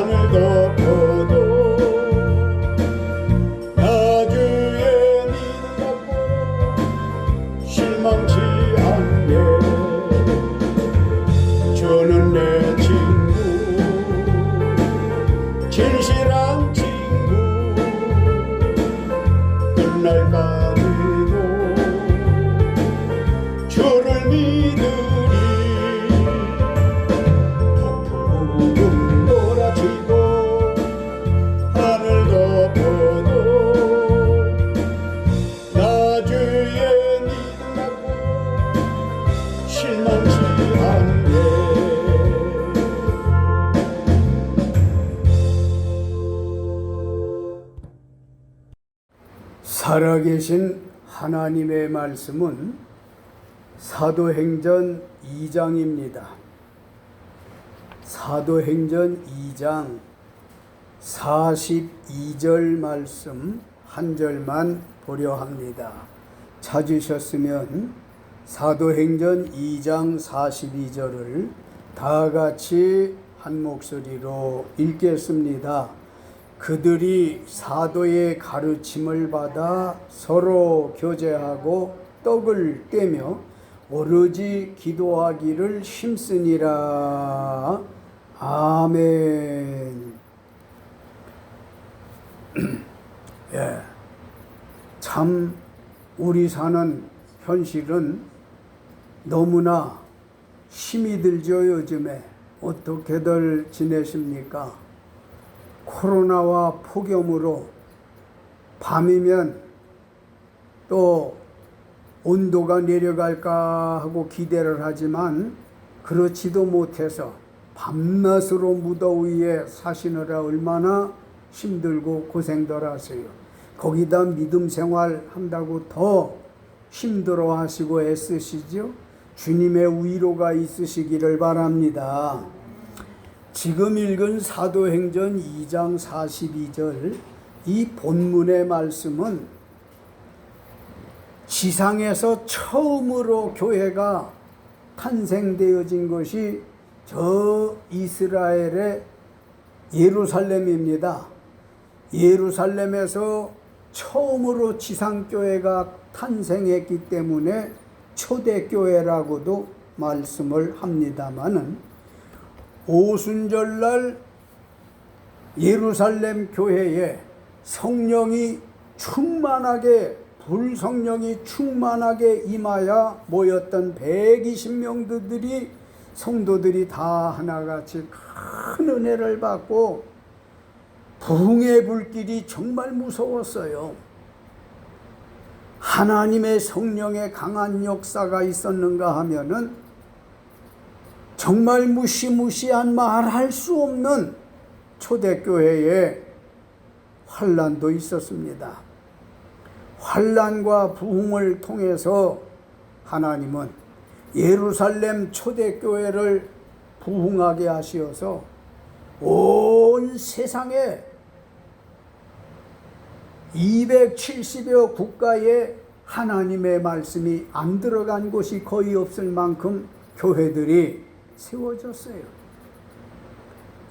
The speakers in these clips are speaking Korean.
하늘 덮어도 나 주의 믿음 갖고 실망치 않네. 주는 내 친구, 진실한 친구, 끝날까지도 주를 믿으리. 폭풍은 몰아치고 하늘 덮어도 나 주의 믿음 갖고 실망치 않네. 살아계신 하나님의 말씀은 사도행전 2장입니다. 사도행전 2장 42절 말씀 한 절만 보려 합니다. 찾으셨으면 사도행전 2장 42절을 다 같이 한 목소리로 읽겠습니다. 그들이 사도의 가르침을 받아 서로 교제하고 떡을 떼며 오로지 기도하기를 힘쓰니라. 아멘. 예, 참 우리 사는 현실은 너무나 힘이 들죠. 요즘에 어떻게들 지내십니까? 코로나와 폭염으로 밤이면 또 온도가 내려갈까 하고 기대를 하지만 그렇지도 못해서 밤낮으로 무더위에 사시느라 얼마나 힘들고 고생들 하세요. 거기다 믿음 생활 한다고 더 힘들어 하시고 애쓰시죠. 주님의 위로가 있으시기를 바랍니다. 지금 읽은 사도행전 2장 42절 이 본문의 말씀은 지상에서 처음으로 교회가 탄생되어진 것이 저 이스라엘의 예루살렘입니다. 예루살렘에서 처음으로 지상교회가 탄생했기 때문에 초대교회라고도 말씀을 합니다마는 오순절날 예루살렘 교회에 성령이 충만하게 불성령이 충만하게 임하여 모였던 120명들이 성도들이 다 하나같이 큰 은혜를 받고 부흥의 불길이 정말 무서웠어요. 하나님의 성령의 강한 역사가 있었는가 하면은 정말 무시무시한 말할 수 없는 초대교회에 환난도 있었습니다. 환난과 부흥을 통해서 하나님은 예루살렘 초대교회를 부흥하게 하시어서 온 세상에 270여 국가에 하나님의 말씀이 안 들어간 곳이 거의 없을 만큼 교회들이 세워졌어요.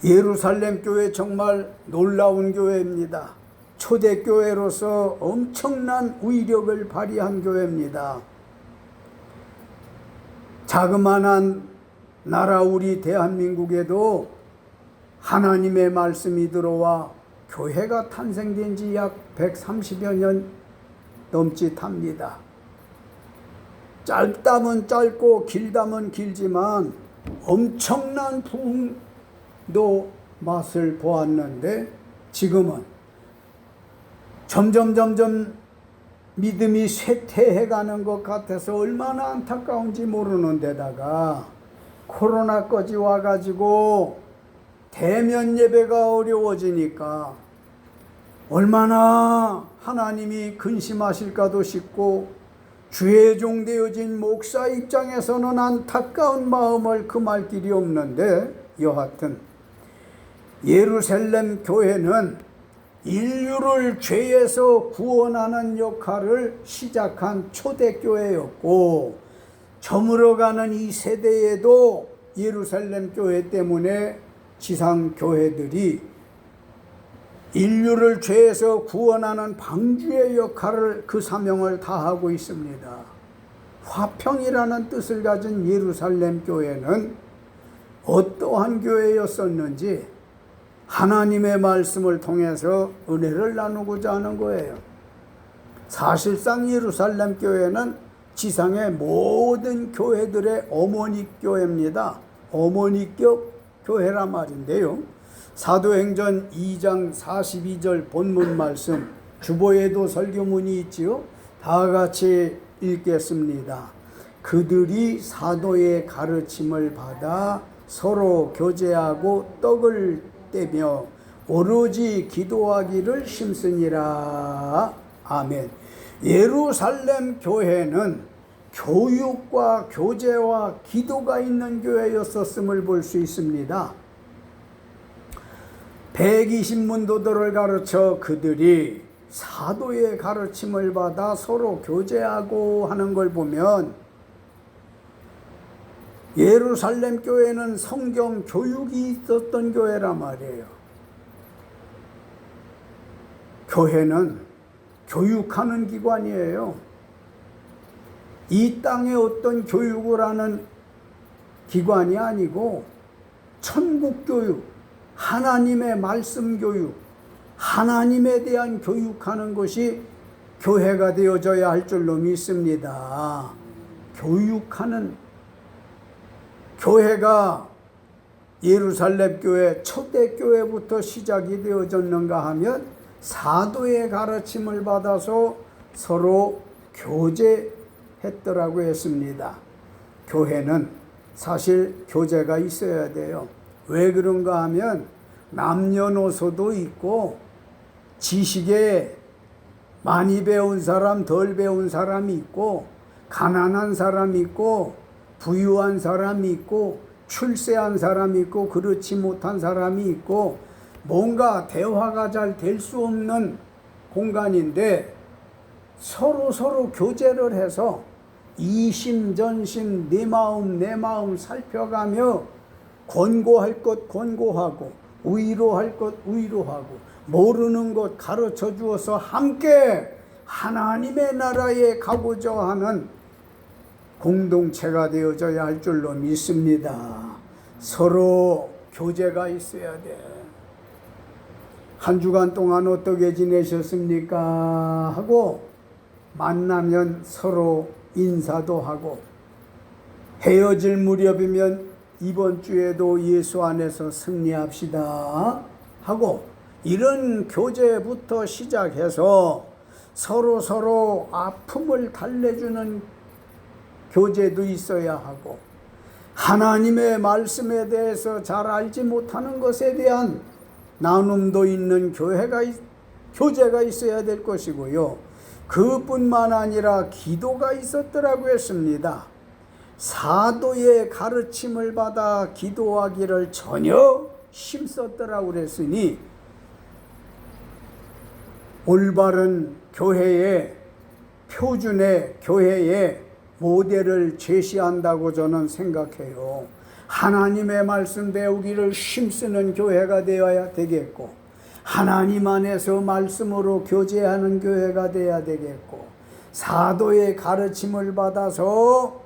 예루살렘 교회 정말 놀라운 교회입니다. 초대교회로서 엄청난 위력을 발휘한 교회입니다. 자그마한 나라 우리 대한민국에도 하나님의 말씀이 들어와 교회가 탄생된 지 약 130여 년 넘짓합니다. 짧다면 짧고 길다면 길지만 엄청난 부흥도 맛을 보았는데 지금은 점점 믿음이 쇠퇴해가는 것 같아서 얼마나 안타까운지 모르는 데다가 코로나까지 와가지고 대면 예배가 어려워지니까 얼마나 하나님이 근심하실까도 싶고 주의 종 되어진 목사 입장에서는 안타까운 마음을 금할 길이 없는데 여하튼 예루살렘 교회는 인류를 죄에서 구원하는 역할을 시작한 초대교회였고 저물어가는 이 세대에도 예루살렘 교회 때문에 지상 교회들이 인류를 죄에서 구원하는 방주의 역할을, 그 사명을 다하고 있습니다. 화평이라는 뜻을 가진 예루살렘 교회는 어떠한 교회였었는지 하나님의 말씀을 통해서 은혜를 나누고자 하는 거예요. 사실상 예루살렘 교회는 지상의 모든 교회들의 어머니 교회입니다. 어머니격 교회란 말인데요. 사도행전 2장 42절 본문 말씀, 주보에도 설교문이 있지요. 다 같이 읽겠습니다. 그들이 사도의 가르침을 받아 서로 교제하고 떡을 떼며 오로지 기도하기를 힘쓰니라. 아멘. 예루살렘 교회는 교육과 교제와 기도가 있는 교회였었음을 볼 수 있습니다. 120문도들을 가르쳐 그들이 사도의 가르침을 받아 서로 교제하고 하는 걸 보면 예루살렘 교회는 성경 교육이 있었던 교회란 말이에요. 교회는 교육하는 기관이에요. 이 땅에 어떤 교육을 하는 기관이 아니고 천국 교육, 하나님의 말씀 교육, 하나님에 대한 교육하는 것이 교회가 되어져야 할 줄로 믿습니다. 교육하는 교회가 예루살렘 교회 초대교회부터 시작이 되어졌는가 하면 사도의 가르침을 받아서 서로 교제했더라고 했습니다. 교회는 사실 교제가 있어야 돼요. 왜 그런가 하면 남녀노소도 있고 지식에 많이 배운 사람, 덜 배운 사람이 있고 가난한 사람이 있고 부유한 사람이 있고 출세한 사람이 있고 그렇지 못한 사람이 있고 뭔가 대화가 잘 될 수 없는 공간인데 서로 교제를 해서 이심전심 내 마음 살펴가며 권고할 것 권고하고 위로할 것 위로하고 모르는 것 가르쳐 주어서 함께 하나님의 나라에 가고자 하는 공동체가 되어져야 할 줄로 믿습니다. 서로 교제가 있어야 돼. 한 주간 동안 어떻게 지내셨습니까? 하고 만나면 서로 인사도 하고 헤어질 무렵이면 이번 주에도 예수 안에서 승리합시다 하고 이런 교제부터 시작해서 서로 아픔을 달래주는 교제도 있어야 하고 하나님의 말씀에 대해서 잘 알지 못하는 것에 대한 나눔도 있는 교제가 있어야 될 것이고요. 그뿐만 아니라 기도가 있었더라고 했습니다. 사도의 가르침을 받아 기도하기를 전혀 힘썼더라고 그랬으니 올바른 교회의 표준의 교회의 모델을 제시한다고 저는 생각해요. 하나님의 말씀 배우기를 힘쓰는 교회가 되어야 되겠고 하나님 안에서 말씀으로 교제하는 교회가 되어야 되겠고 사도의 가르침을 받아서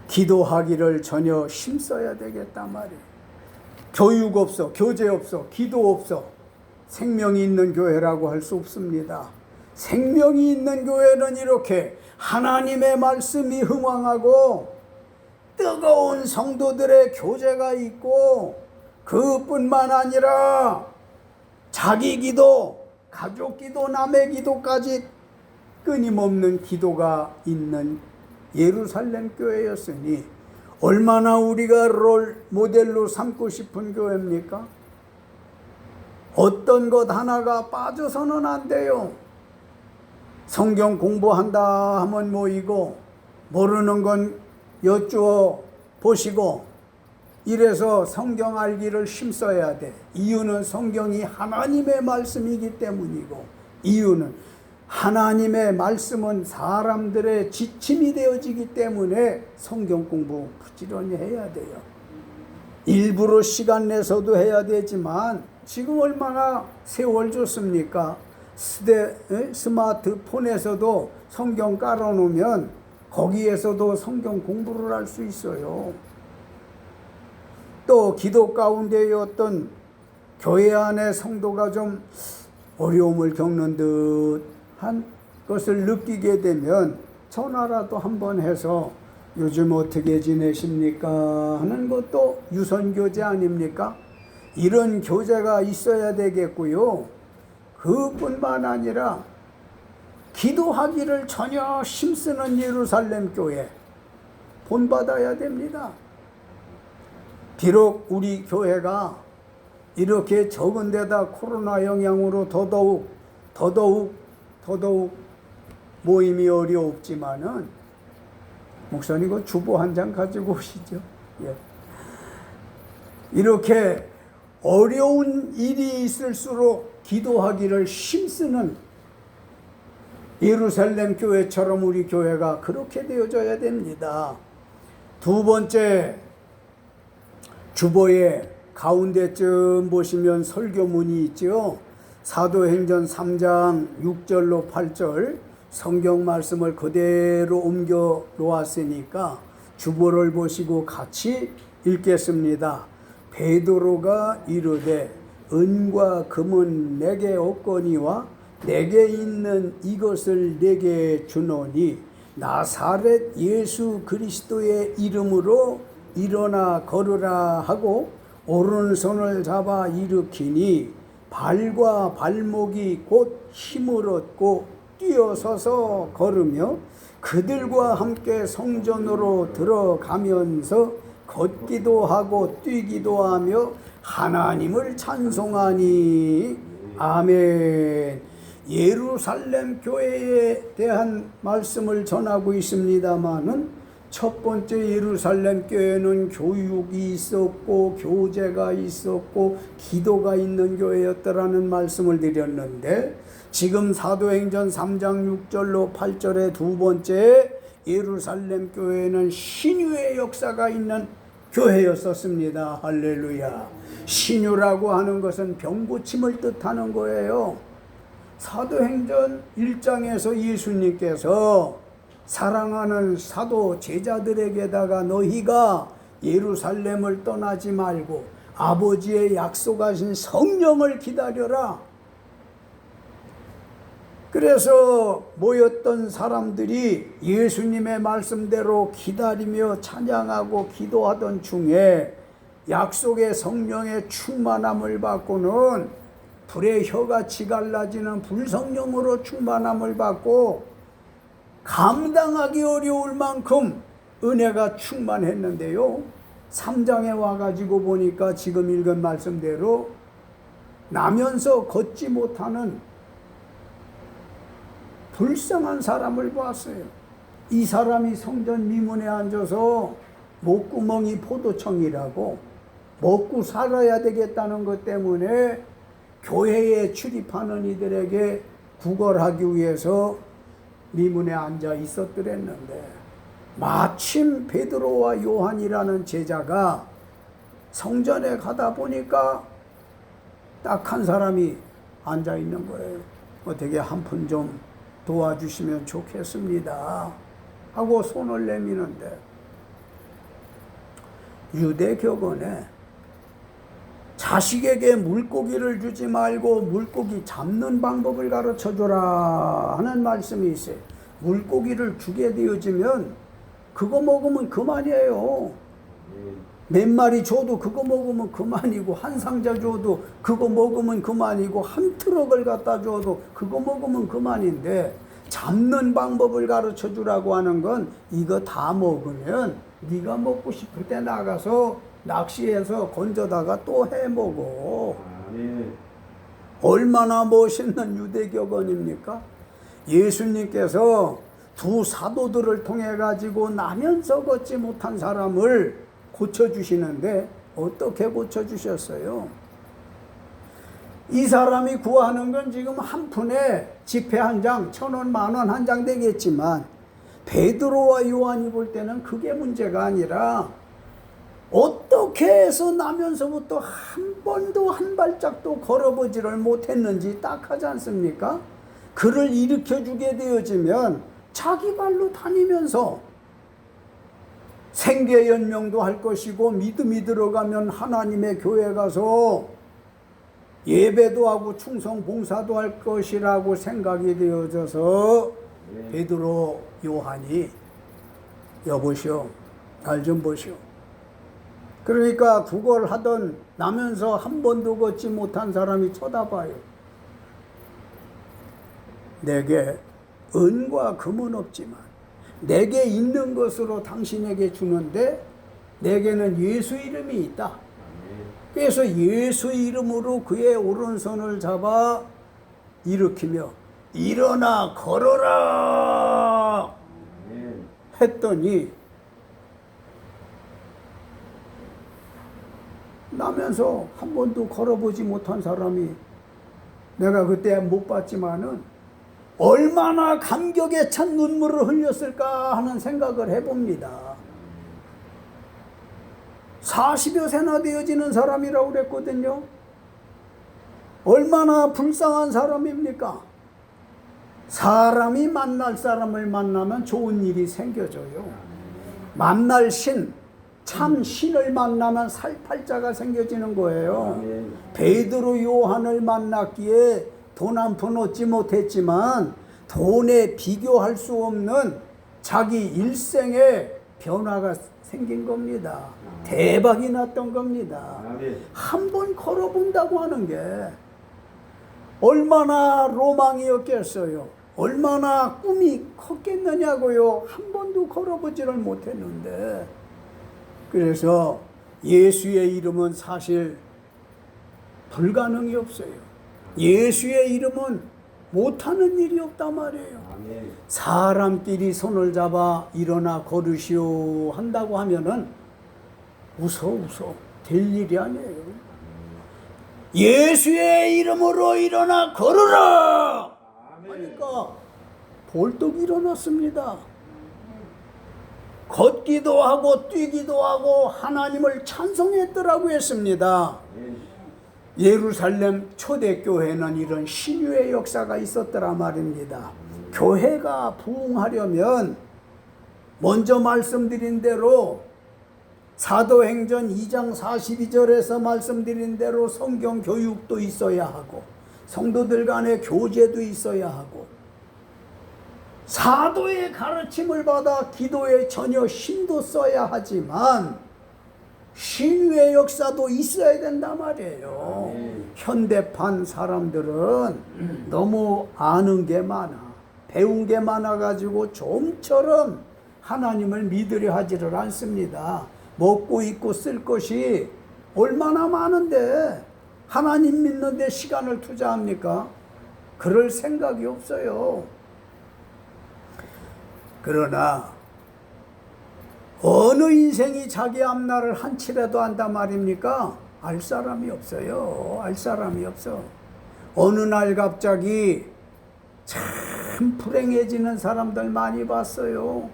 기도하기를 전혀 힘써야 되겠단 말이에요. 교육 없어, 교제 없어, 기도 없어 생명이 있는 교회라고 할 수 없습니다. 생명이 있는 교회는 이렇게 하나님의 말씀이 흥왕하고 뜨거운 성도들의 교제가 있고 그뿐만 아니라 자기 기도, 가족 기도, 남의 기도까지 끊임없는 기도가 있는 예루살렘 교회였으니 얼마나 우리가 롤 모델로 삼고 싶은 교회입니까? 어떤 것 하나가 빠져서는 안 돼요. 성경 공부한다 하면 모이고 모르는 건 여쭈어 보시고 이래서 성경 알기를 힘써야 돼. 이유는 성경이 하나님의 말씀이기 때문이고 이유는 하나님의 말씀은 사람들의 지침이 되어지기 때문에 성경 공부 부지런히 해야 돼요. 일부러 시간 내서도 해야 되지만 지금 얼마나 세월 좋습니까? 스마트폰에서도 성경 깔아놓으면 거기에서도 성경 공부를 할 수 있어요. 또 기도 가운데의 어떤 교회 안의 성도가 좀 어려움을 겪는 듯한 것을 느끼게 되면 전화라도 한번 해서 요즘 어떻게 지내십니까 하는 것도 유선교제 아닙니까? 이런 교제가 있어야 되겠고요. 그뿐만 아니라 기도하기를 전혀 힘쓰는 예루살렘 교회 본받아야 됩니다. 비록 우리 교회가 이렇게 적은 데다 코로나 영향으로 더더욱 모임이 어렵지만은 목사님 그 주보 한 장 가지고 오시죠. 예. 이렇게 어려운 일이 있을수록 기도하기를 힘쓰는 예루살렘 교회처럼 우리 교회가 그렇게 되어져야 됩니다. 두 번째, 주보의 가운데쯤 보시면 설교문이 있죠. 사도행전 3장 6절로 8절 성경 말씀을 그대로 옮겨 놓았으니까 주보를 보시고 같이 읽겠습니다. 베드로가 이르되 은과 금은 내게 없거니와 내게 있는 이것을 내게 주노니 나사렛 예수 그리스도의 이름으로 일어나 걸으라 하고 오른손을 잡아 일으키니 발과 발목이 곧 힘을 얻고 뛰어서서 걸으며 그들과 함께 성전으로 들어가면서 걷기도 하고 뛰기도 하며 하나님을 찬송하니 아멘. 예루살렘 교회에 대한 말씀을 전하고 있습니다마는 첫 번째 예루살렘 교회는 교육이 있었고 교제가 있었고 기도가 있는 교회였더라는 말씀을 드렸는데 지금 사도행전 3장 6절로 8절의 두 번째 예루살렘 교회는 신유의 역사가 있는 교회였었습니다. 할렐루야. 신유라고 하는 것은 병고침을 뜻하는 거예요. 사도행전 1장에서 예수님께서 사랑하는 사도 제자들에게다가 너희가 예루살렘을 떠나지 말고 아버지의 약속하신 성령을 기다려라. 그래서 모였던 사람들이 예수님의 말씀대로 기다리며 찬양하고 기도하던 중에 약속의 성령의 충만함을 받고는 불의 혀같이 갈라지는 불성령으로 충만함을 받고 감당하기 어려울 만큼 은혜가 충만했는데요. 3장에 와가지고 보니까 지금 읽은 말씀대로 나면서 걷지 못하는 불쌍한 사람을 보았어요. 이 사람이 성전 미문에 앉아서 목구멍이 포도청이라고 먹고 살아야 되겠다는 것 때문에 교회에 출입하는 이들에게 구걸하기 위해서 미문에 앉아 있었더랬는데 마침 베드로와 요한이라는 제자가 성전에 가다 보니까 딱 한 사람이 앉아 있는 거예요. 어떻게 한 푼 좀 도와주시면 좋겠습니다 하고 손을 내미는데 유대교건에 자식에게 물고기를 주지 말고 물고기 잡는 방법을 가르쳐줘라 하는 말씀이 있어요. 물고기를 주게 되어지면 그거 먹으면 그만이에요. 몇 마리 줘도 그거 먹으면 그만이고 한 상자 줘도 그거 먹으면 그만이고 한 트럭을 갖다 줘도 그거 먹으면 그만인데 잡는 방법을 가르쳐 주라고 하는 건 이거 다 먹으면 네가 먹고 싶을 때 나가서 낚시해서 건져다가 또 해 먹어. 얼마나 멋있는 유대교건입니까? 예수님께서 두 사도들을 통해 가지고 나면서 걷지 못한 사람을 고쳐주시는데 어떻게 고쳐주셨어요? 이 사람이 구하는 건 지금 한 푼에 지폐 한 장, 1,000원, 10,000원 한 장 되겠지만 베드로와 요한이 볼 때는 그게 문제가 아니라 어떻게 해서 나면서부터 한 번도 한 발짝도 걸어보지를 못했는지 딱 하지 않습니까? 그를 일으켜주게 되어지면 자기 발로 다니면서 생계연명도 할 것이고 믿음이 들어가면 하나님의 교회 가서 예배도 하고 충성 봉사도 할 것이라고 생각이 되어져서 베드로 요한이 여보시오 날 좀 보시오. 그러니까 그걸 하던 나면서 한 번도 걷지 못한 사람이 쳐다봐요. 내게 은과 금은 없지만 내게 있는 것으로 당신에게 주는데 내게는 예수 이름이 있다. 그래서 예수 이름으로 그의 오른손을 잡아 일으키며 일어나 걸어라 했더니 나면서 한 번도 걸어보지 못한 사람이 내가 그때 못 봤지만은 얼마나 감격에 찬 눈물을 흘렸을까 하는 생각을 해봅니다. 40여 세나 되어지는 사람이라고 그랬거든요. 얼마나 불쌍한 사람입니까? 사람이 만날 사람을 만나면 좋은 일이 생겨져요. 만날 신, 참 신을 만나면 살팔자가 생겨지는 거예요. 베드로 요한을 만났기에 돈 한 푼 얻지 못했지만 돈에 비교할 수 없는 자기 일생의 변화가 생긴 겁니다. 대박이 났던 겁니다. 한 번 걸어본다고 하는 게 얼마나 로망이었겠어요. 얼마나 꿈이 컸겠느냐고요. 한 번도 걸어보지를 못했는데 그래서 예수의 이름은 사실 불가능이 없어요. 예수의 이름은 못하는 일이 없단 말이에요. 사람끼리 손을 잡아 일어나 걸으시오 한다고 하면은 웃어 될 일이 아니에요. 예수의 이름으로 일어나 걸으라 하니까 벌떡 일어났습니다. 걷기도 하고 뛰기도 하고 하나님을 찬송했더라고 했습니다. 예루살렘 초대교회는 이런 신유의 역사가 있었더라 말입니다. 교회가 부흥하려면 먼저 말씀드린 대로 사도행전 2장 42절에서 말씀드린 대로 성경 교육도 있어야 하고 성도들 간의 교제도 있어야 하고 사도의 가르침을 받아 기도에 전혀 힘도 써야 하지만 신유의 역사도 있어야 된단 말이에요. 현대판 사람들은 너무 아는 게 많아, 배운 게 많아가지고 좀처럼 하나님을 믿으려 하지를 않습니다. 먹고 입고 쓸 것이 얼마나 많은데 하나님 믿는데 시간을 투자합니까? 그럴 생각이 없어요. 그러나 어느 인생이 자기 앞날을 한치라도 안단 말입니까? 알 사람이 없어요. 알 사람이 없어. 어느 날 갑자기 참 불행해지는 사람들 많이 봤어요.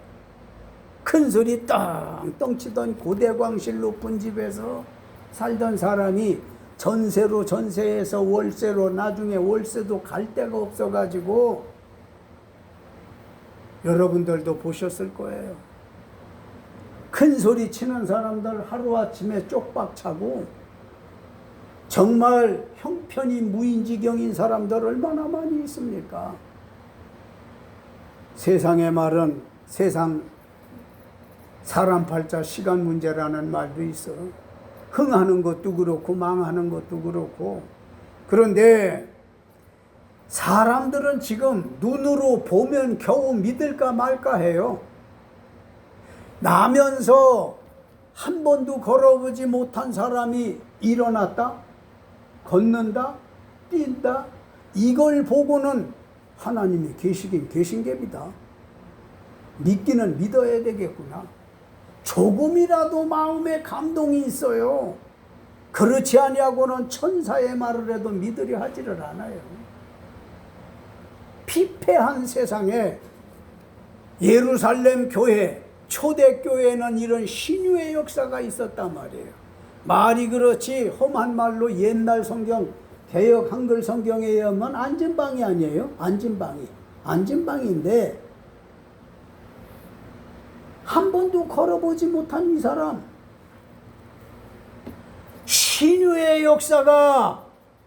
큰 소리 떵떵 치던 고대광실 높은 집에서 살던 사람이 전세에서 월세로 나중에 월세도 갈 데가 없어가지고 여러분들도 보셨을 거예요. 큰 소리 치는 사람들 하루아침에 쪽박 차고 정말 형편이 무인지경인 사람들 얼마나 많이 있습니까? 세상의 말은 세상 사람 팔자 시간 문제라는 말도 있어. 흥하는 것도 그렇고 망하는 것도 그렇고. 그런데 사람들은 지금 눈으로 보면 겨우 믿을까 말까 해요. 나면서 한 번도 걸어보지 못한 사람이 일어났다, 걷는다, 뛴다, 이걸 보고는 하나님이 계시긴 계신 geb이다. 믿기는 믿어야 되겠구나. 조금이라도 마음에 감동이 있어요. 그렇지 아니하고는 천사의 말을 해도 믿으려 하지를 않아요. 피폐한 세상에 예루살렘 교회, 초대교회에는 이런 신유의 역사가 있었단 말이에요. 말이 그렇지 험한 말로 옛날 성경, 개역 한글 성경에 의하면 안전방이 아니에요. 안전방인데 한 번도 걸어보지 못한 이 사람, 신유의 역사가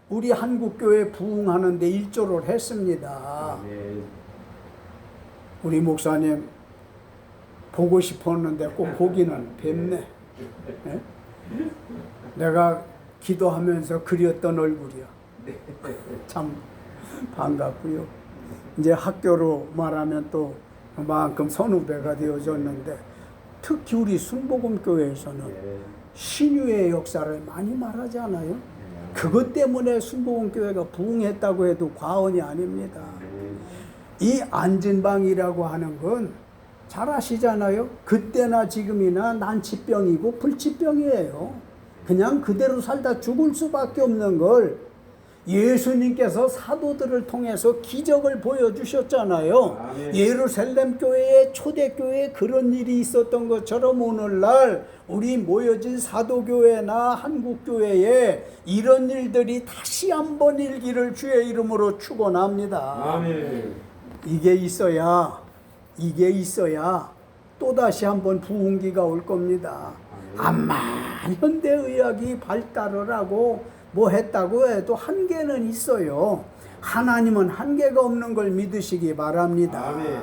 우리 한국교회 부흥하는 데 일조를 했습니다. 우리 목사님 보고 싶었는데 꼭 보기는 뵙네. 네? 내가 기도하면서 그렸던 얼굴이야. 참 반갑고요. 이제 학교로 말하면 또 그만큼 선후배가 되어졌는데, 특히 우리 순복음교회에서는 신유의 역사를 많이 말하지 않아요? 그것 때문에 순복음교회가 부흥했다고 해도 과언이 아닙니다. 이 안진방이라고 하는 건 잘 아시잖아요. 그때나 지금이나 난치병이고 불치병이에요. 그냥 그대로 살다 죽을 수밖에 없는 걸 예수님께서 사도들을 통해서 기적을 보여주셨잖아요. 예루살렘 교회에, 초대교회에 그런 일이 있었던 것처럼 오늘날 우리 모여진 사도교회나 한국교회에 이런 일들이 다시 한번 일기를 주의 이름으로 축원합니다. 아멘. 이게 있어야 또다시 한번 부흥기가 올 겁니다. 암만 현대의학이 발달을 하고 뭐 했다고 해도 한계는 있어요. 하나님은 한계가 없는 걸 믿으시기 바랍니다. 아멘.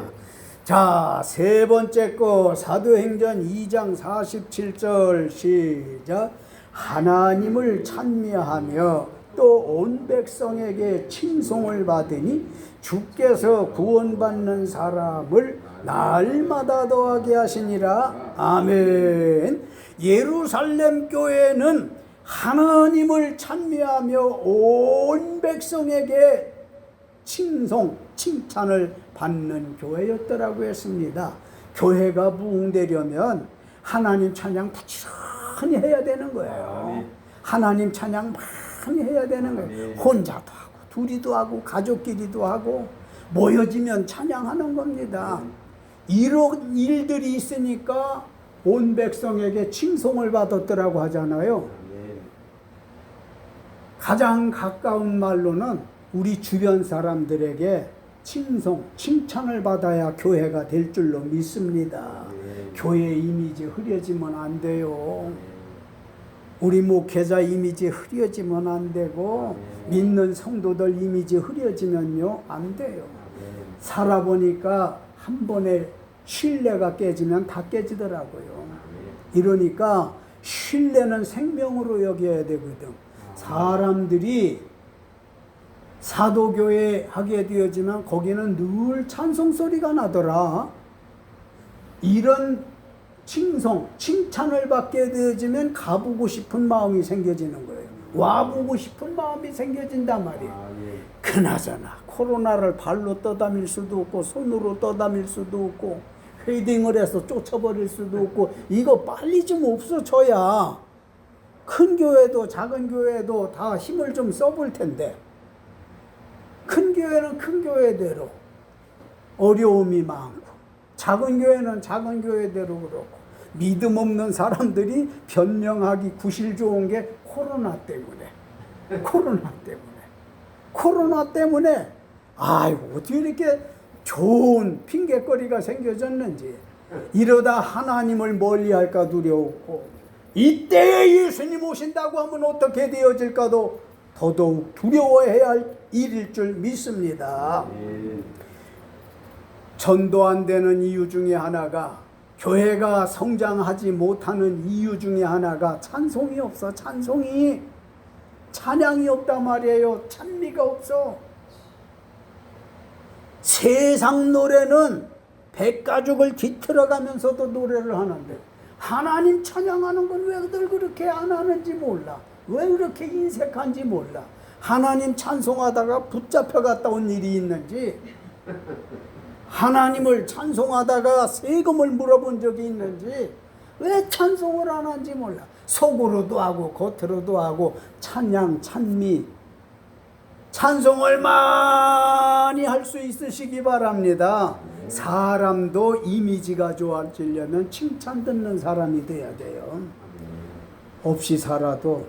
자, 세 번째 거 사도행전 2장 47절 시작. 하나님을 찬미하며 또 온 백성에게 칭송을 받으니 주께서 구원받는 사람을 날마다 더하게 하시니라. 아멘. 예루살렘 교회는 하나님을 찬미하며 온 백성에게 칭찬을 받는 교회였더라고 했습니다. 교회가 부흥되려면 하나님 찬양 부지런히 해야 되는 거예요. 하나님 찬양 많이 해야 되는 거예요. 혼자도 하고 둘이도 하고 가족끼리도 하고 모여지면 찬양하는 겁니다. 이런 일들이 있으니까 온 백성에게 칭송을 받았더라고 하잖아요. 가장 가까운 말로는 우리 주변 사람들에게 칭찬을 받아야 교회가 될 줄로 믿습니다. 교회 이미지 흐려지면 안 돼요. 우리 목회자 이미지 흐려지면 안 되고 믿는 성도들 이미지 흐려지면요 안 돼요. 살아보니까 한 번에 신뢰가 깨지면 다 깨지더라고요. 이러니까 신뢰는 생명으로 여겨야 되거든. 사람들이 사도교회 하게 되어지면 거기는 늘 찬송소리가 나더라. 이런 칭찬을 받게 되어지면 가보고 싶은 마음이 생겨지는 거예요. 와보고 싶은 마음이 생겨진단 말이에요. 그나저나 코로나를 발로 떠다닐 수도 없고 손으로 떠다닐 수도 없고 헤딩을 해서 쫓아버릴 수도 없고 이거 빨리 좀 없어져야 큰 교회도 작은 교회도 다 힘을 좀 써볼 텐데, 큰 교회는 큰 교회대로 어려움이 많고 작은 교회는 작은 교회대로 그렇고 믿음 없는 사람들이 변명하기 구실 좋은 게 코로나 때문에 아이고 어떻게 이렇게 좋은 핑계거리가 생겨졌는지. 이러다 하나님을 멀리할까 두려웠고 이때에 예수님 오신다고 하면 어떻게 되어질까도 더더욱 두려워해야 할 일일 줄 믿습니다. 전도 안 되는 이유 중에 하나가, 교회가 성장하지 못하는 이유 중에 하나가 찬송이 없어. 찬양이 없단 말이에요. 찬미가 없어. 세상 노래는 백가죽을 뒤틀어가면서도 노래를 하는데 하나님 찬양하는 건 왜들 그렇게 안 하는지 몰라. 왜 그렇게 인색한지 몰라. 하나님 찬송하다가 붙잡혀 갔다 온 일이 있는지, 하나님을 찬송하다가 세금을 물어본 적이 있는지, 왜 찬송을 안 하는지 몰라. 속으로도 하고 겉으로도 하고 찬양, 찬미, 찬송을 많이 할 수 있으시기 바랍니다. 사람도 이미지가 좋아지려면 칭찬 듣는 사람이 돼야 돼요. 없이 살아도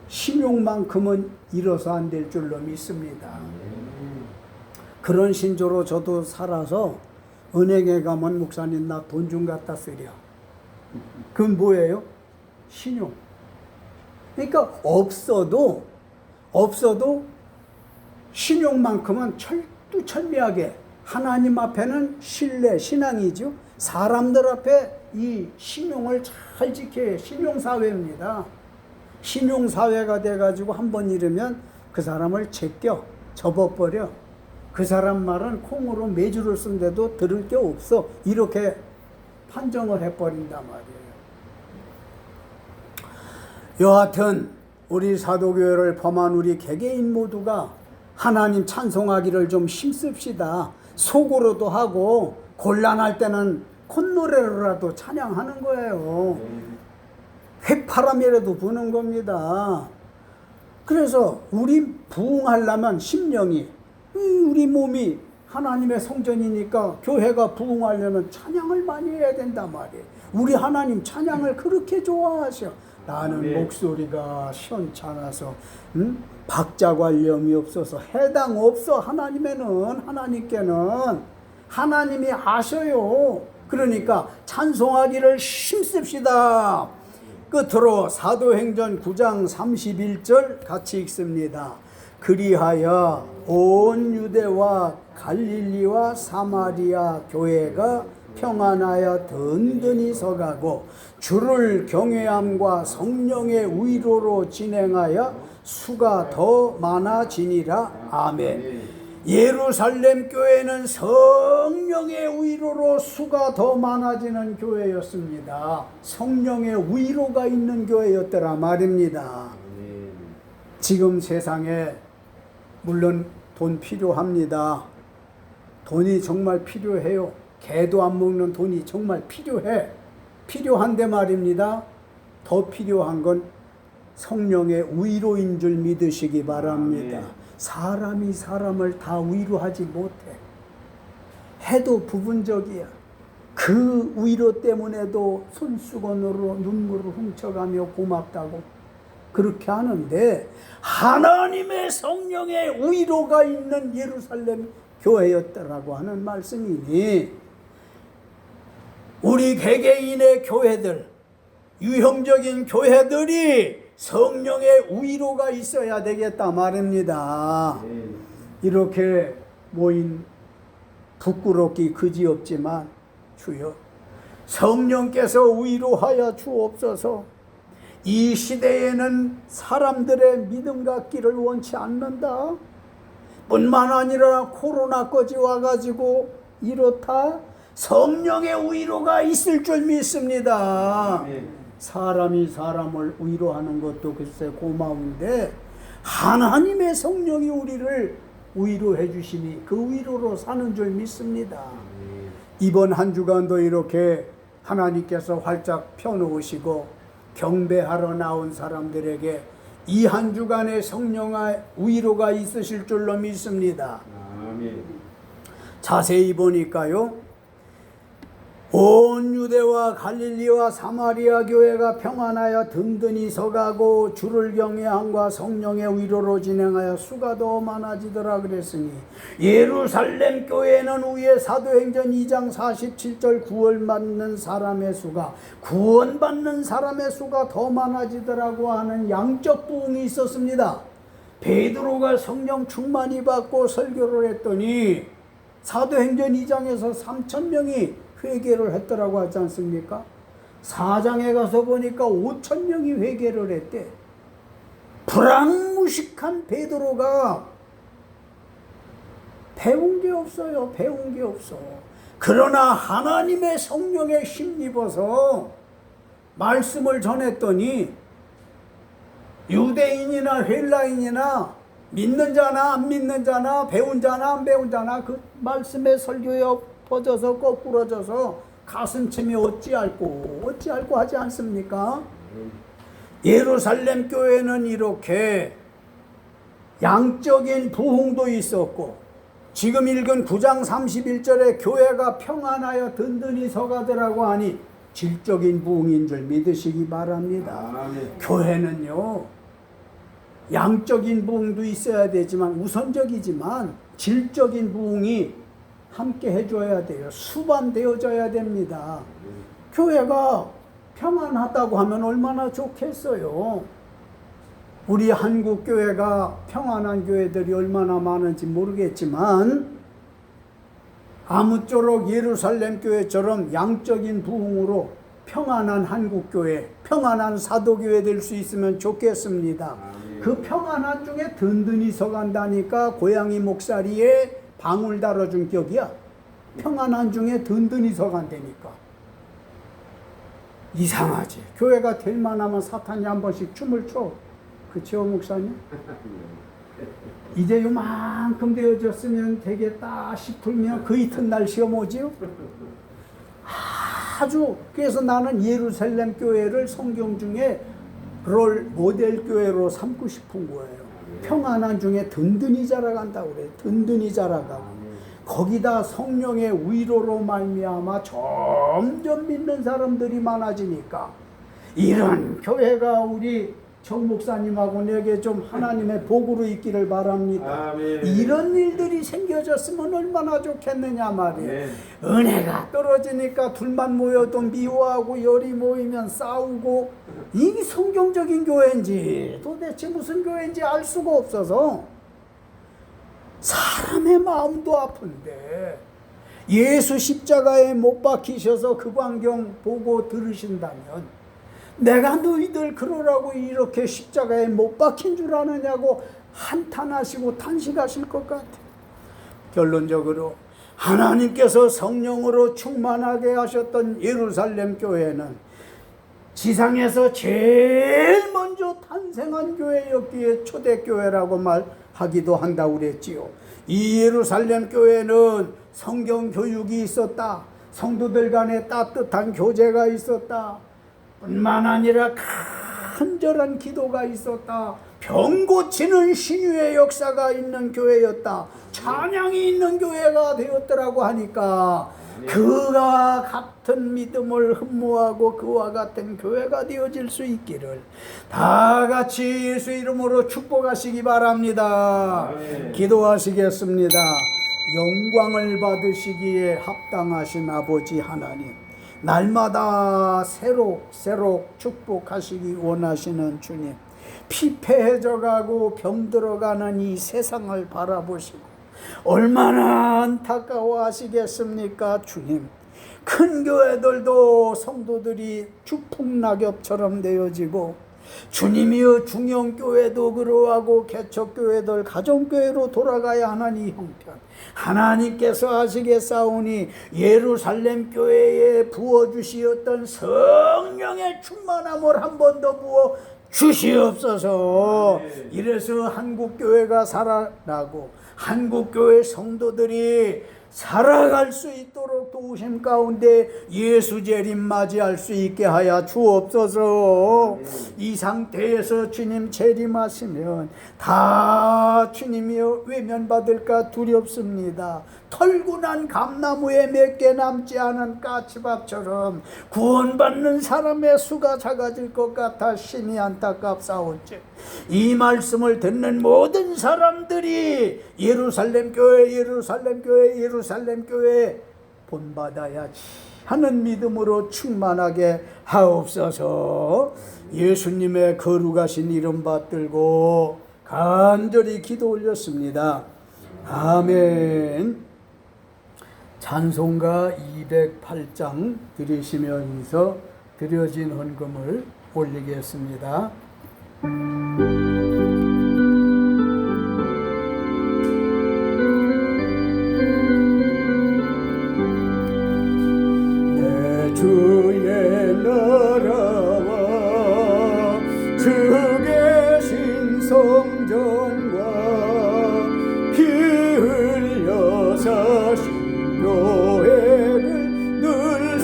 신용만큼은 잃어서 안 될 줄로 믿습니다. 그런 신조로 저도 살아서 은행에 가면 목사님 나 돈 좀 갖다 쓰랴. 그건 뭐예요? 신용. 그러니까 없어도 신용만큼은 철두철미하게 하나님 앞에는 신뢰, 신앙이죠. 사람들 앞에 이 신용을 잘 지켜야 신용사회입니다. 신용사회가 돼가지고 한번 잃으면 그 사람을 제껴, 접어버려. 그 사람 말은 콩으로 매주를 쓴데도 들을 게 없어. 이렇게 판정을 해버린단 말이에요. 여하튼 우리 사도교회를 범한 우리 개개인 모두가 하나님 찬송하기를 좀 힘씁시다. 속으로도 하고 곤란할 때는 콧노래로라도 찬양하는 거예요. 휘파람이라도 부는 겁니다. 그래서 우리 부흥하려면 심령이, 우리 몸이 하나님의 성전이니까 교회가 부흥하려면 찬양을 많이 해야 된단 말이에요. 우리 하나님 찬양을 그렇게 좋아하셔. 나는 목소리가 시원찮아서 박자관념이 없어서 해당 없어. 하나님께는 하나님이 아셔요. 그러니까 찬송하기를 힘씁시다. 끝으로 사도행전 9장 31절 같이 읽습니다. 그리하여 온 유대와 갈릴리와 사마리아 교회가 평안하여 든든히 서가고 주를 경외함과 성령의 위로로 진행하여 수가 더 많아지니라. 아멘. 예루살렘 교회는 성령의 위로로 수가 더 많아지는 교회였습니다. 성령의 위로가 있는 교회였더라 말입니다. 지금 세상에 물론 돈 필요합니다. 돈이 정말 필요해요. 개도 안 먹는 돈이 정말 필요해. 필요한데 말입니다. 더 필요한 건 성령의 위로인 줄 믿으시기 바랍니다. 사람이 사람을 다 위로하지 못해. 해도 부분적이야. 그 위로 때문에도 손수건으로 눈물을 훔쳐가며 고맙다고 그렇게 하는데, 하나님의 성령의 위로가 있는 예루살렘 교회였더라고 하는 말씀이니, 우리 개개인의 교회들, 유형적인 교회들이 성령의 위로가 있어야 되겠다 말입니다. 이렇게 모인 부끄럽기 그지없지만 주여 성령께서 위로하여 주옵소서. 이 시대에는 사람들의 믿음 갖기를 원치 않는다. 뿐만 아니라 코로나까지 와가지고 이렇다. 성령의 위로가 있을 줄 믿습니다. 사람이 사람을 위로하는 것도 글쎄 고마운데 하나님의 성령이 우리를 위로해 주시니 그 위로로 사는 줄 믿습니다. 이번 한 주간도 이렇게 하나님께서 활짝 펴놓으시고 경배하러 나온 사람들에게 이 한 주간의 성령의 위로가 있으실 줄로 믿습니다. 자세히 보니까요, 온 유대와 갈릴리와 사마리아 교회가 평안하여 든든히 서가고 주를 경외함과 성령의 위로로 진행하여 수가 더 많아지더라 그랬으니, 예루살렘 교회는 위에 사도행전 2장 47절 구원받는 사람의 수가 더 많아지더라고 하는 양적 부흥이 있었습니다. 베드로가 성령 충만히 받고 설교를 했더니 사도행전 2장에서 3,000명이 회개를 했더라고 하지 않습니까? 4장에 가서 보니까 5,000명이 회개를 했대. 불황무식한 베드로가 배운 게 없어요. 배운 게 없어. 그러나 하나님의 성령에 힘입어서 말씀을 전했더니 유대인이나 헬라인이나 믿는 자나 안 믿는 자나 배운 자나 안 배운 자나 그 말씀의 설교에 엎어져서 거꾸러져서 가슴침이 어찌할꼬 하지 않습니까? 예루살렘 교회는 이렇게 양적인 부흥도 있었고, 지금 읽은 9장 31절에 교회가 평안하여 든든히 서가더라고 하니 질적인 부흥인 줄 믿으시기 바랍니다. 교회는요, 양적인 부흥도 있어야 되지만 우선적이지만 질적인 부흥이 함께 해줘야 돼요. 수반되어져야 됩니다. 교회가 평안하다고 하면 얼마나 좋겠어요. 우리 한국 교회가 평안한 교회들이 얼마나 많은지 모르겠지만 아무쪼록 예루살렘 교회처럼 양적인 부흥으로 평안한 한국 교회, 평안한 사도 교회 될 수 있으면 좋겠습니다. 그 평안한 중에 든든히 서간다니까 고양이 목살이에 방울 달아준 격이야. 평안한 중에 든든히 서간다니까. 이상하지. 교회가 될 만하면 사탄이 한 번씩 춤을 춰. 그치요, 목사님? 이제 요만큼 되어졌으면 되겠다 싶으면 그 이튿날 시험 오지요? 아주, 그래서 나는 예루살렘 교회를 성경 중에 롤 모델 교회로 삼고 싶은 거예요. 평안한 중에 든든히 자라간다고 그래요. 든든히 자라가고. 거기다 성령의 위로로 말미암아 점점 믿는 사람들이 많아지니까 이런 교회가 우리 정 목사님하고 내게 좀 하나님의 복으로 있기를 바랍니다. 아멘. 이런 일들이 생겨졌으면 얼마나 좋겠느냐 말이에요. 네. 은혜가 떨어지니까 둘만 모여도 미워하고 열이 모이면 싸우고, 이게 성경적인 교회인지 도대체 무슨 교회인지 알 수가 없어서 사람의 마음도 아픈데 예수 십자가에 못 박히셔서 그 광경 보고 들으신다면 내가 너희들 그러라고 이렇게 십자가에 못 박힌 줄 아느냐고 한탄하시고 탄식하실 것 같아요. 결론적으로 하나님께서 성령으로 충만하게 하셨던 예루살렘 교회는 지상에서 제일 먼저 탄생한 교회였기에 초대교회라고 말하기도 한다고 그랬지요. 이 예루살렘 교회는 성경 교육이 있었다. 성도들 간에 따뜻한 교제가 있었다. 뿐만 아니라 간절한 기도가 있었다. 병 고치는 신유의 역사가 있는 교회였다. 찬양이 있는 교회가 되었더라고 하니까 그와 같은 믿음을 흠모하고 그와 같은 교회가 되어질 수 있기를 다 같이 예수 이름으로 축복하시기 바랍니다. 기도하시겠습니다. 영광을 받으시기에 합당하신 아버지 하나님, 날마다 새록 축복하시기 원하시는 주님, 피폐해져가고 병들어가는 이 세상을 바라보시고 얼마나 안타까워하시겠습니까 주님. 큰 교회들도 성도들이 주풍낙엽처럼 되어지고, 주님이여 중형교회도 그러하고 개척교회들 가정교회로 돌아가야 하는 이 형편, 하나님께서 하시겠사오니 예루살렘 교회에 부어주시었던 성령의 충만함을 한 번 더 부어 주시옵소서. 이래서 한국교회가 살아나고 한국교회 성도들이 살아갈 수 있도록 도우심 가운데 예수 재림 맞이할 수 있게 하여 주옵소서. 이 상태에서 주님 재림하시면 다 주님이여 외면받을까 두렵습니다. 털고 난 감나무에 몇 개 남지 않은 까치밥처럼 구원받는 사람의 수가 작아질 것 같아 심히 안타깝사오니 이 말씀을 듣는 모든 사람들이 예루살렘 교회 본받아야지 하는 믿음으로 충만하게 하옵소서. 예수님의 거룩하신 이름 받들고 간절히 기도 올렸습니다. 아멘. 찬송가 208장 들으시면서 드려진 헌금을 올리겠습니다. 내 주의 나라와 주 계신 성전과 피 흘려 사신 교회를 늘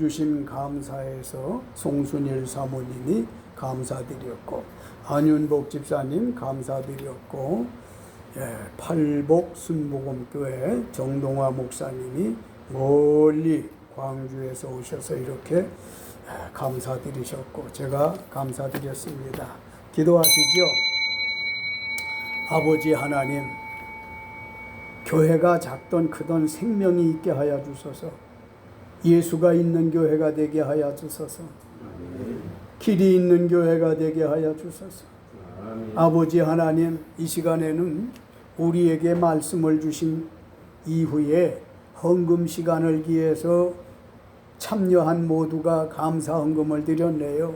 주심 감사해서 송순일 사모님이 감사드렸고, 안윤복 집사님 감사드렸고, 팔복 순복음교회 정동화 목사님이 멀리 광주에서 오셔서 이렇게 감사드리셨고, 제가 감사드렸습니다. 기도하시죠. 아버지 하나님, 교회가 작던 크던 생명이 있게 하여 주소서. 예수가 있는 교회가 되게 하여 주소서. 길이 있는 교회가 되게 하여 주소서. 아버지 하나님, 이 시간에는 우리에게 말씀을 주신 이후에 헌금 시간을 기해서 참여한 모두가 감사 헌금을 드렸네요.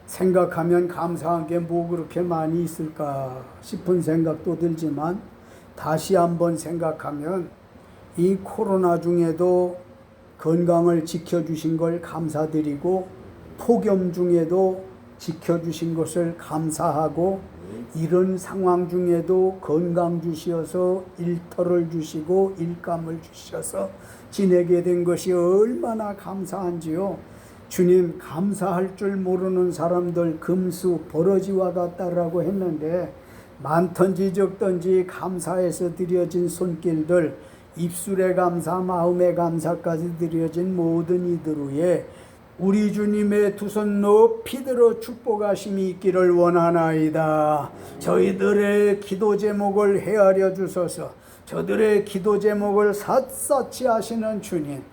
생각하면 감사한 게 뭐 그렇게 많이 있을까 싶은 생각도 들지만, 다시 한번 생각하면 이 코로나 중에도 건강을 지켜주신 걸 감사드리고, 폭염 중에도 지켜주신 것을 감사하고, 이런 상황 중에도 건강 주시어서 일터를 주시고 일감을 주셔서 지내게 된 것이 얼마나 감사한지요. 주님, 감사할 줄 모르는 사람들 금수 버러지와 같다라고 했는데, 많던지 적던지 감사해서 드려진 손길들, 입술의 감사, 마음의 감사까지 드려진 모든 이들 위에 우리 주님의 두 손 높이 들어 축복하심이 있기를 원하나이다. 저희들의 기도 제목을 헤아려 주소서. 저들의 기도 제목을 샅샅이 하시는 주님,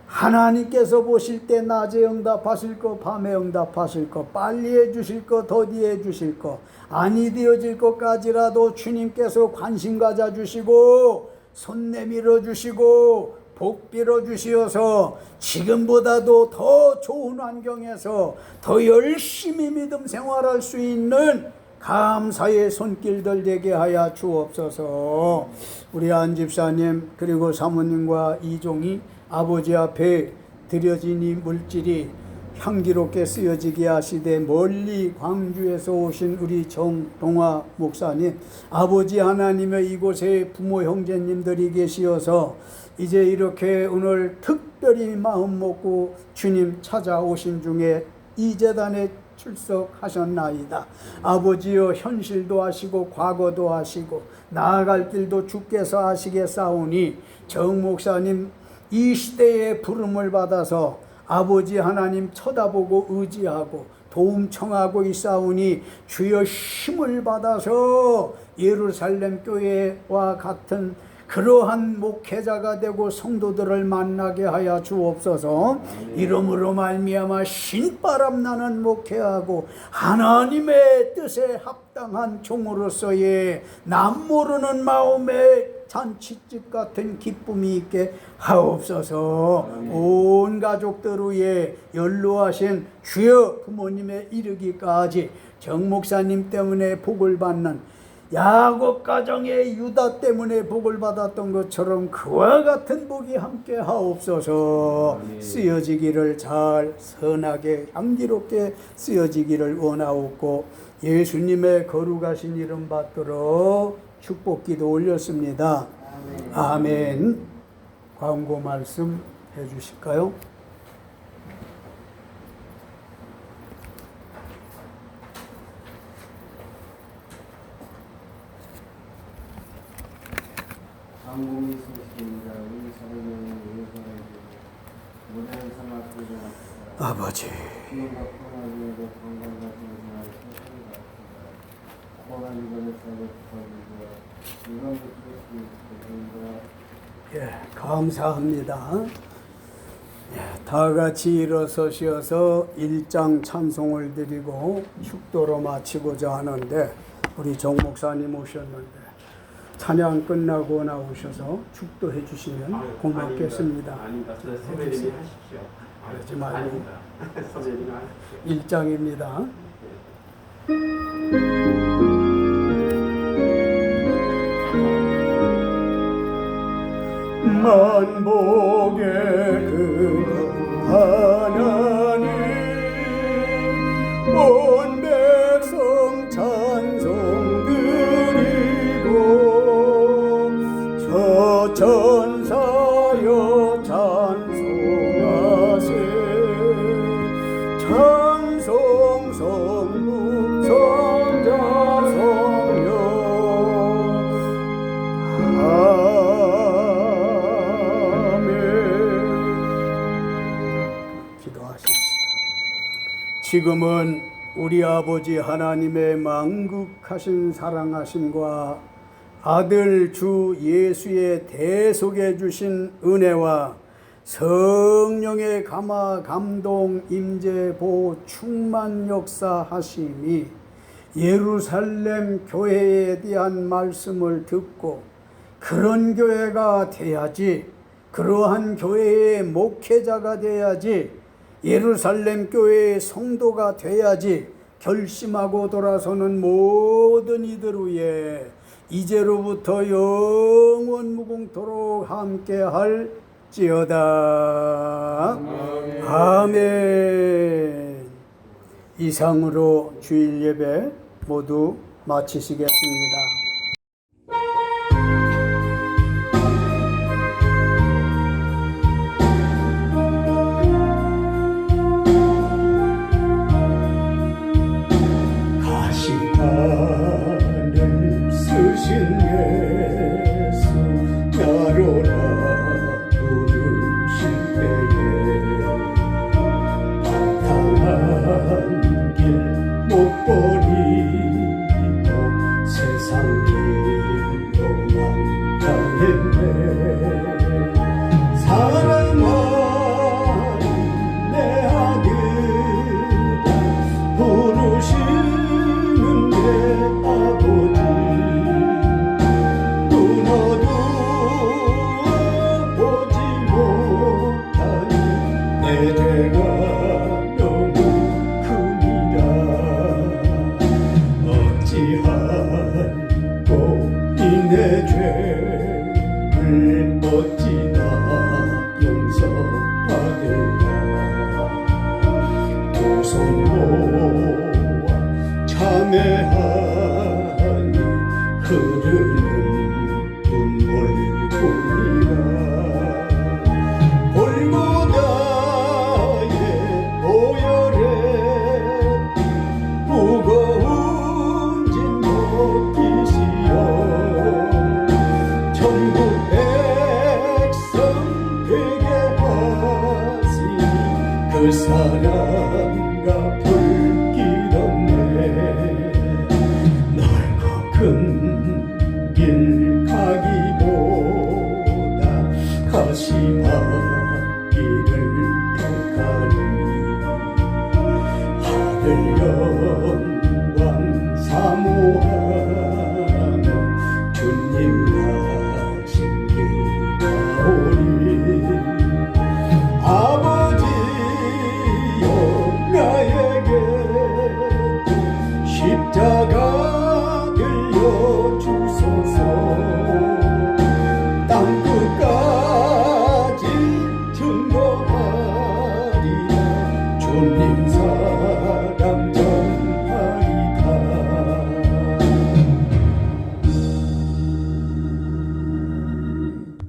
하나님께서 보실 때 낮에 응답하실 거, 밤에 응답하실 거, 빨리 해주실 거, 더디 해주실 거, 아니 되어질 것까지라도 주님께서 관심 가져주시고 손 내밀어 주시고 복 빌어 주시어서 지금보다도 더 좋은 환경에서 더 열심히 믿음 생활할 수 있는 감사의 손길들 되게 하여 주옵소서. 우리 안 집사님 그리고 사모님과 이종이 아버지 앞에 드려진 이 물질이 향기롭게 쓰여지게 하시되, 멀리 광주에서 오신 우리 정동화 목사님, 아버지 하나님의 이곳에 부모 형제님들이 계시어서 이제 이렇게 오늘 특별히 마음 먹고 주님 찾아오신 중에 이 재단에 출석하셨나이다. 아버지여, 현실도 하시고 과거도 하시고 나아갈 길도 주께서 하시겠사오니 정 목사님 이 시대의 부름을 받아서 아버지 하나님 쳐다보고 의지하고 도움 청하고 있사오니 주여 힘을 받아서 예루살렘 교회와 같은 그러한 목회자가 되고 성도들을 만나게 하여 주옵소서. 이름으로 말미암아 신바람 나는 목회하고 하나님의 뜻에 합당한 종으로서의 남모르는 마음에 잔치집 같은 기쁨이 있게 하옵소서. 온 가족들 위에 연로하신 주여 부모님의 이르기까지 정 목사님 때문에 복을 받는 야곱 가정의 유다 때문에 복을 받았던 것처럼 그와 같은 복이 함께 하옵소서. 쓰여지기를 잘 선하게 향기롭게 쓰여지기를 원하옵고 예수님의 거룩하신 이름 받들어 축복기도 올렸습니다. 아멘. 광고 말씀 해주실까요? 광공이 소식입니다. 우리 사랑하는 예수님의 모든 사막들을 아버지, 기운과 평화중에도 건강과 정신을 세상에 받습니다. 고난 이번에 사고 부탁드리고 이런 것들이 감사합니다. 다 같이 일어서셔서 일장 찬송을 드리고 축도로 마치고자 하는데, 우리 정 목사님 오셨는데 찬양 끝나고 나오셔서 축도해 주시면 고맙겠습니다. 아닙니다. 선배님이 하십시오. 그러지 말고 선배님이 일장입니다. 만복의 그 하나님, 온 백성 찬송 드리고 저 천사여 찬송하세. 지금은 우리 아버지 하나님의 만극하신 사랑하심과 아들 주 예수의 대속해 주신 은혜와 성령의 감화 감동 임재 보호 충만 역사하심이 예루살렘 교회에 대한 말씀을 듣고 그런 교회가 돼야지, 그러한 교회의 목회자가 돼야지, 예루살렘 교회의 성도가 돼야지 결심하고 돌아서는 모든 이들 위에 이제로부터 영원 무궁토록 함께할지어다. 아멘. 이상으로 주일 예배 모두 마치시겠습니다. 가시판을 쓰신 예수 나로라 부르실 때에 방탕한 길 못 버리고 세상 길로만 가겠네. 사랑하는 내 아들아 부르시는 내 아버지 눈어도 보지 못하니 내 죄가 너무 크니라. 어찌하고 이 내 죄를 어찌나 용서받을까. 두 손 모아 참회하니 흐르는 눈물뿐이라. 골고다의 오열에 무거운 짐 벗기시어 전국 백성 되게 하시니 그 사랑과 불길 없네. 넓고 큰 길 가기보다 가시밭길을 택하니 하늘 영광 사모하며 주님 가신 길 가오리. 아버지여 나에게 십자가 들려주소서. 땅끝까지 증거하리라. 주님